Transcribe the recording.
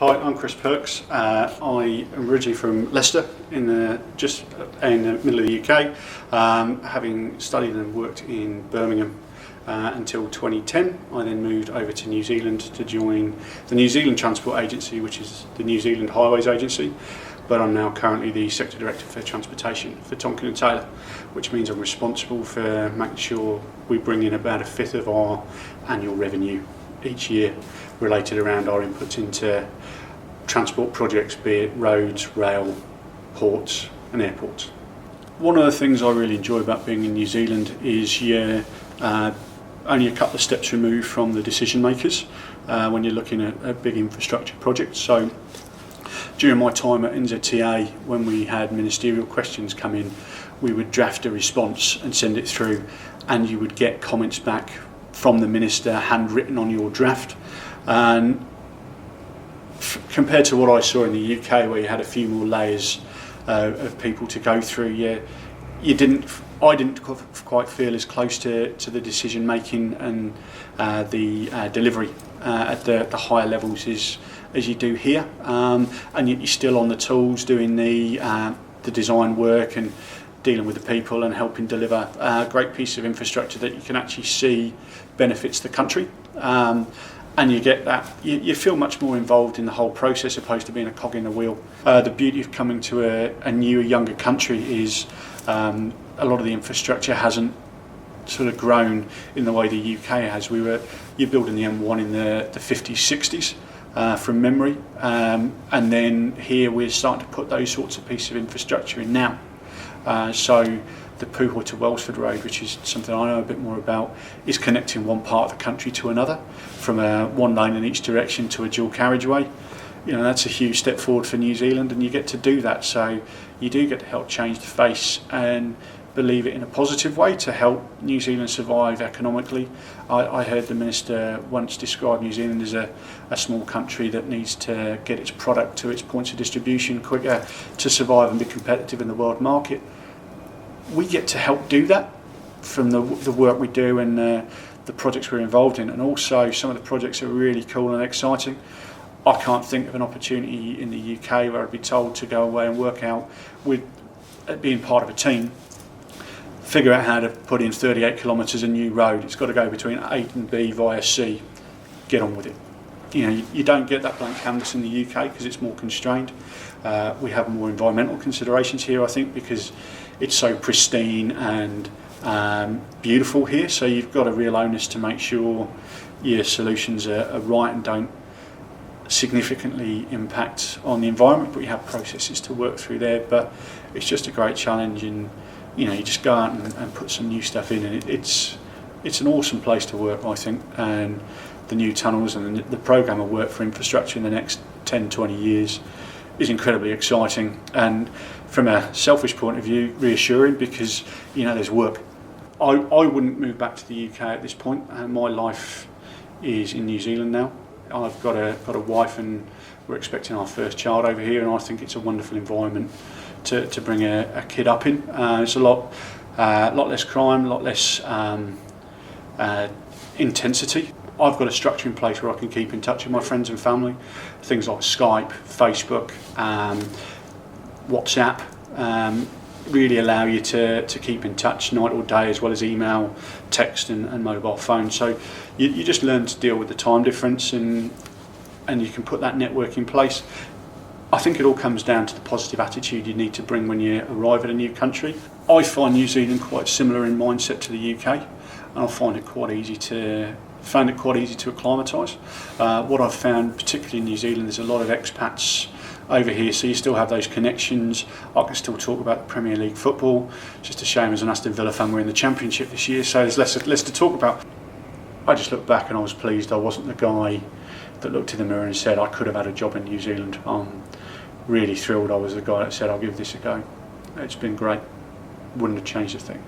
Hi, I'm Chris Perks. I am originally from Leicester, just in the middle of the UK, having studied and worked in Birmingham until 2010. I then moved over to New Zealand to join the New Zealand Transport Agency, which is the New Zealand Highways Agency, but I'm now currently the Sector Director for Transportation for Tonkin & Taylor, which means I'm responsible for making sure we bring in about a fifth of our annual revenue each year related around our inputs into transport projects, be it roads, rail, ports and airports. One of the things I really enjoy about being in New Zealand is you're only a couple of steps removed from the decision makers when you're looking at big infrastructure projects. So during my time at NZTA, when we had ministerial questions come in, we would draft a response and send it through, and you would get comments back from the minister handwritten on your draft. And compared to what I saw in the UK, where you had a few more layers of people to go through, I didn't quite feel as close to the decision making and the delivery at the higher levels as you do here, and you're still on the tools doing the design work and dealing with the people and helping deliver a great piece of infrastructure that you can actually see benefits the country. And you get that, you feel much more involved in the whole process opposed to being a cog in the wheel. The beauty of coming to a newer, younger country is a lot of the infrastructure hasn't sort of grown in the way the UK has. You're building the M1 in the 50s, 60s from memory, and then here we're starting to put those sorts of pieces of infrastructure in now. So the Poohor to Wellsford Road, which is something I know a bit more about, is connecting one part of the country to another, from one lane in each direction to a dual carriageway. That's a huge step forward for New Zealand, and you get to do that. So you do get to help change the face and believe it in a positive way to help New Zealand survive economically. I heard the minister once describe New Zealand as a small country that needs to get its product to its points of distribution quicker to survive and be competitive in the world market. We get to help do that from the work we do and the projects we're involved in, and also some of the projects are really cool and exciting. I can't think of an opportunity in the UK where I'd be told to go away and work out with being part of a team, figure out how to put in 38 kilometres of new road. It's got to go between A and B via C. Get on with it. You don't get that blank canvas in the UK because it's more constrained. We have more environmental considerations here, I think, because it's so pristine and beautiful here. So you've got a real onus to make sure your solutions are right and don't significantly impact on the environment, but you have processes to work through there. But it's just a great challenge, and you just go out and put some new stuff in, and it's an awesome place to work, I think. And the new tunnels and the programme of work for infrastructure in the next 10-20 years is incredibly exciting, and from a selfish point of view, reassuring, because there's work. I wouldn't move back to the UK at this point. My life is in New Zealand now. I've got a wife, and we're expecting our first child over here, and I think it's a wonderful environment to bring a kid up in. It's a lot less crime, a lot less intensity. I've got a structure in place where I can keep in touch with my friends and family. Things like Skype, Facebook, WhatsApp really allow you to keep in touch night or day, as well as email, text and mobile phone. So you just learn to deal with the time difference, and you can put that network in place. I think it all comes down to the positive attitude you need to bring when you arrive at a new country. I find New Zealand quite similar in mindset to the UK, and I found it quite easy to acclimatise. What I've found, particularly in New Zealand, there's a lot of expats over here, so you still have those connections. I can still talk about the Premier League football. It's just a shame as an Aston Villa fan we're in the Championship this year, so there's less to talk about. I just look back and I was pleased I wasn't the guy that looked in the mirror and said I could have had a job in New Zealand. I'm really thrilled I was the guy that said I'll give this a go. It's been great. Wouldn't have changed a thing.